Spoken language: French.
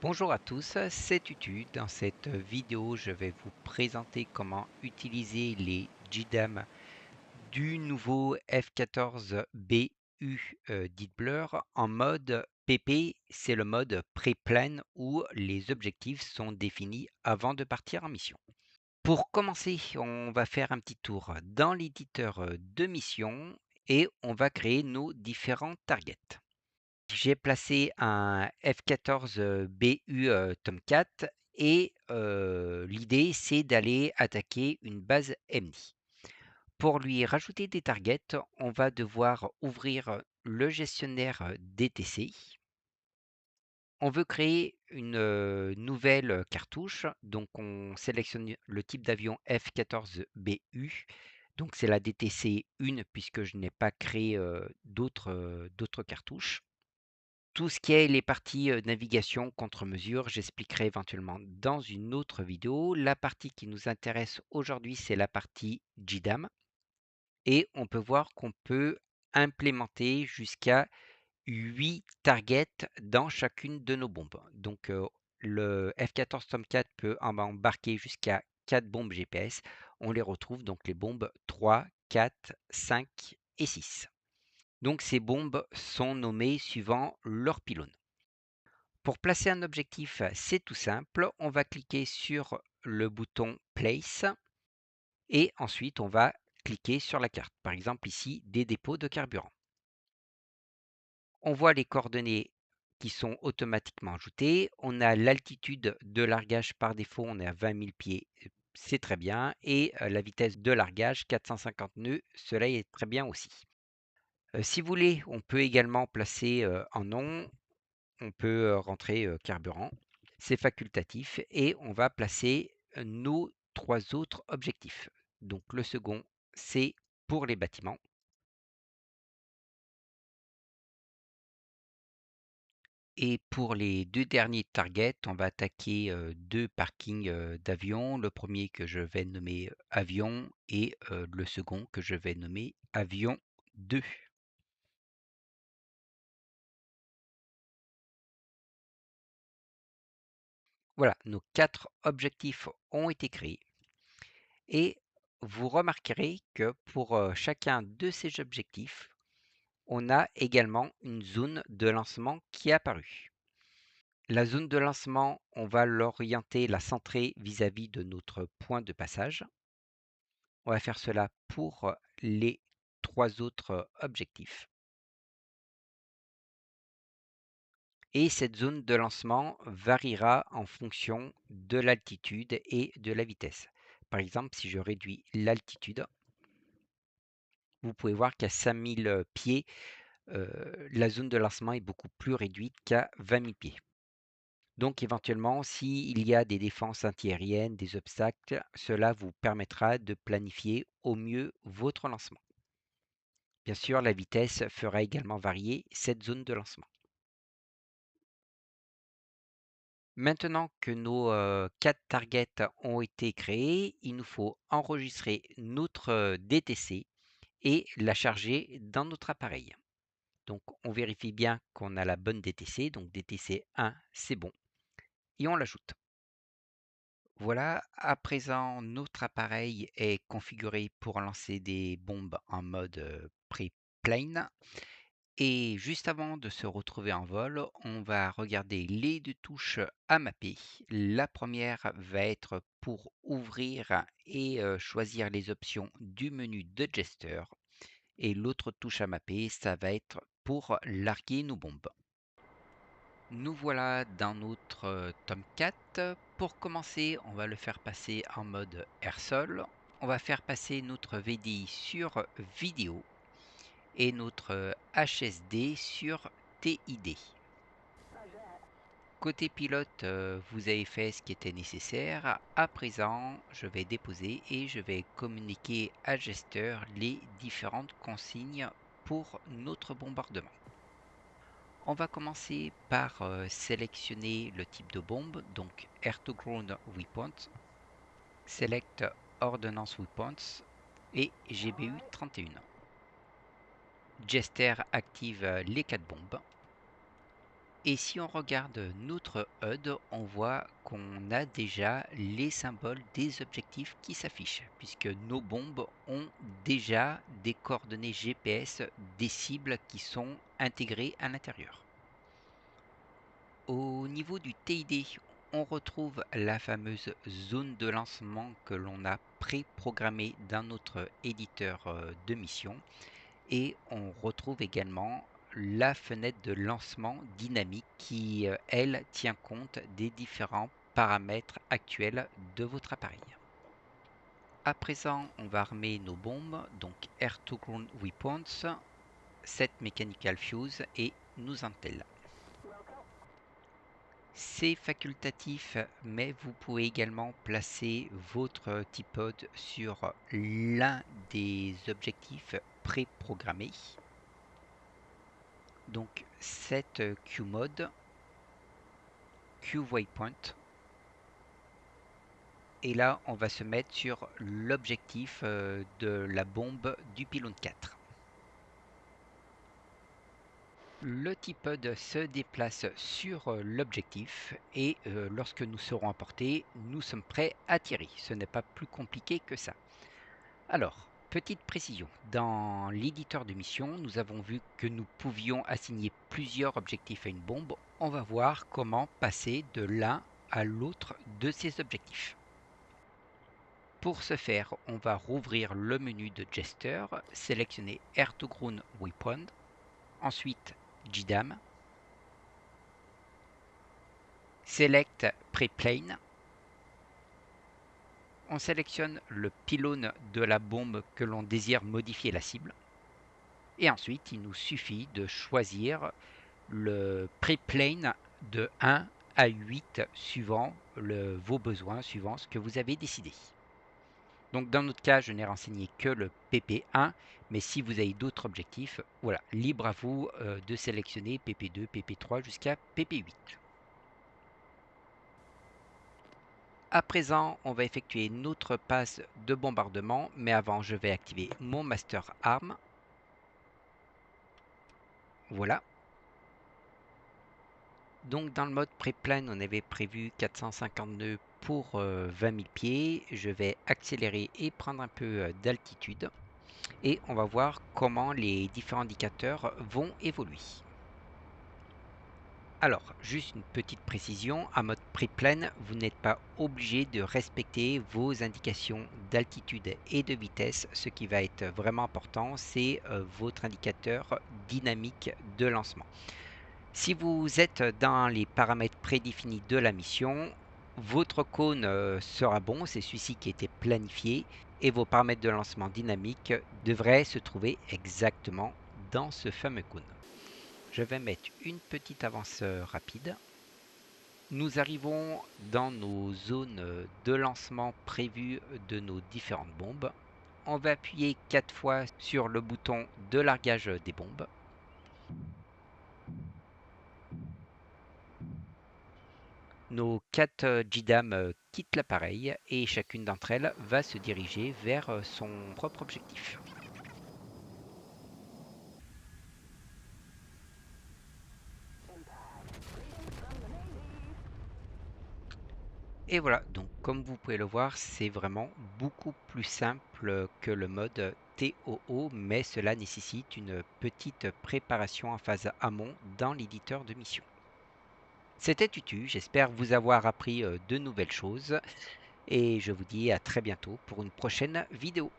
Bonjour à tous, c'est Tutu. Dans cette vidéo, je vais vous présenter comment utiliser les JDAM du nouveau F14BU Deep Blur en mode PP. C'est le mode pré-plan où les objectifs sont définis avant de partir en mission. Pour commencer, on va faire un petit tour dans l'éditeur de mission et on va créer nos différents targets. J'ai placé un F14 BU Tomcat et l'idée c'est d'aller attaquer une base MNI. Pour lui rajouter des targets, on va devoir ouvrir le gestionnaire DTC. On veut créer une nouvelle cartouche, donc on sélectionne le type d'avion F14BU. Donc c'est la DTC 1 puisque je n'ai pas créé d'autres cartouches. Tout ce qui est les parties navigation, contre-mesure, j'expliquerai éventuellement dans une autre vidéo. La partie qui nous intéresse aujourd'hui, c'est la partie JDAM. Et on peut voir qu'on peut implémenter jusqu'à 8 targets dans chacune de nos bombes. Donc le F14 Tomcat peut embarquer jusqu'à 4 bombes GPS. On les retrouve donc les bombes 3, 4, 5 et 6. Donc ces bombes sont nommées suivant leur pylône. Pour placer un objectif, c'est tout simple. On va cliquer sur le bouton Place et ensuite on va cliquer sur la carte. Par exemple ici, des dépôts de carburant. On voit les coordonnées qui sont automatiquement ajoutées. On a l'altitude de largage par défaut, on est à 20 000 pieds, c'est très bien. Et la vitesse de largage, 450 nœuds, cela est très bien aussi. Si vous voulez, on peut également placer en nom, on peut rentrer carburant, c'est facultatif et on va placer nos 3 autres objectifs. Donc le second, c'est pour les bâtiments. Et pour les 2 derniers targets, on va attaquer 2 parkings d'avions. Le premier que je vais nommer avion et le second que je vais nommer avion 2. Voilà, nos 4 objectifs ont été créés. Et vous remarquerez que pour chacun de ces objectifs, on a également une zone de lancement qui est apparue. La zone de lancement, on va l'orienter, la centrer vis-à-vis de notre point de passage. On va faire cela pour les 3 autres objectifs. Et cette zone de lancement variera en fonction de l'altitude et de la vitesse. Par exemple, si je réduis l'altitude, vous pouvez voir qu'à 5000 pieds, la zone de lancement est beaucoup plus réduite qu'à 20 000 pieds. Donc éventuellement, s'il y a des défenses antiaériennes, des obstacles, cela vous permettra de planifier au mieux votre lancement. Bien sûr, la vitesse fera également varier cette zone de lancement. Maintenant que nos 4 targets ont été créés, il nous faut enregistrer notre DTC et la charger dans notre appareil. Donc on vérifie bien qu'on a la bonne DTC, donc DTC 1 c'est bon, et on l'ajoute. Voilà, à présent notre appareil est configuré pour lancer des bombes en mode pré-plane. Et juste avant de se retrouver en vol, on va regarder les 2 touches à mapper. La première va être pour ouvrir et choisir les options du menu de Jester. Et l'autre touche à mapper, ça va être pour larguer nos bombes. Nous voilà dans notre Tomcat. Pour commencer, on va le faire passer en mode air-sol. On va faire passer notre VDI sur vidéo et notre HSD sur TID. Côté pilote, vous avez fait ce qui était nécessaire. À présent, je vais déposer et je vais communiquer à Jester les différentes consignes pour notre bombardement. On va commencer par sélectionner le type de bombe, donc Air to Ground Weapons, Select Ordnance Weapons et GBU 31. Jester active les 4 bombes. Et si on regarde notre HUD, on voit qu'on a déjà les symboles des objectifs qui s'affichent, puisque nos bombes ont déjà des coordonnées GPS des cibles qui sont intégrées à l'intérieur. Au niveau du TID, on retrouve la fameuse zone de lancement que l'on a préprogrammée dans notre éditeur de mission. Et on retrouve également la fenêtre de lancement dynamique qui, elle, tient compte des différents paramètres actuels de votre appareil. À présent, on va armer nos bombes, donc Air to Ground Weapons, 7 Mechanical Fuse et nous Antel. C'est facultatif, mais vous pouvez également placer votre T-Pod sur l'un des objectifs préprogrammés. Donc set QMode, QWaypoint. Et là, on va se mettre sur l'objectif de la bombe du pylône 4. Le T-Pod se déplace sur l'objectif et lorsque nous serons à portée, nous sommes prêts à tirer. Ce n'est pas plus compliqué que ça. Alors, petite précision, dans l'éditeur de mission, nous avons vu que nous pouvions assigner plusieurs objectifs à une bombe. On va voir comment passer de l'un à l'autre de ces objectifs. Pour ce faire, on va rouvrir le menu de Jester, sélectionner Air to Ground Weapon, ensuite JDAM, Select Preplane. On sélectionne le pylône de la bombe que l'on désire modifier la cible. Et ensuite, il nous suffit de choisir le preplane de 1 à 8 suivant vos besoins, suivant ce que vous avez décidé. Donc dans notre cas, je n'ai renseigné que le PP1, mais si vous avez d'autres objectifs, voilà, libre à vous de sélectionner PP2, PP3 jusqu'à PP8. À présent, on va effectuer notre passe de bombardement, mais avant, je vais activer mon Master Arm. Voilà. Donc dans le mode préplane, on avait prévu 450 nœuds pour 20 000 pieds. Je vais accélérer et prendre un peu d'altitude. Et on va voir comment les différents indicateurs vont évoluer. Alors, juste une petite précision, en mode préplane, vous n'êtes pas obligé de respecter vos indications d'altitude et de vitesse. Ce qui va être vraiment important, c'est votre indicateur dynamique de lancement. Si vous êtes dans les paramètres prédéfinis de la mission, votre cône sera bon, c'est celui-ci qui a été planifié, et vos paramètres de lancement dynamique devraient se trouver exactement dans ce fameux cône. Je vais mettre une petite avance rapide. Nous arrivons dans nos zones de lancement prévues de nos différentes bombes. On va appuyer 4 fois sur le bouton de largage des bombes. Nos 4 JDAM quittent l'appareil et chacune d'entre elles va se diriger vers son propre objectif. Et voilà, donc comme vous pouvez le voir, c'est vraiment beaucoup plus simple que le mode TOO, mais cela nécessite une petite préparation en phase amont dans l'éditeur de mission. C'était Tutu, j'espère vous avoir appris de nouvelles choses et je vous dis à très bientôt pour une prochaine vidéo.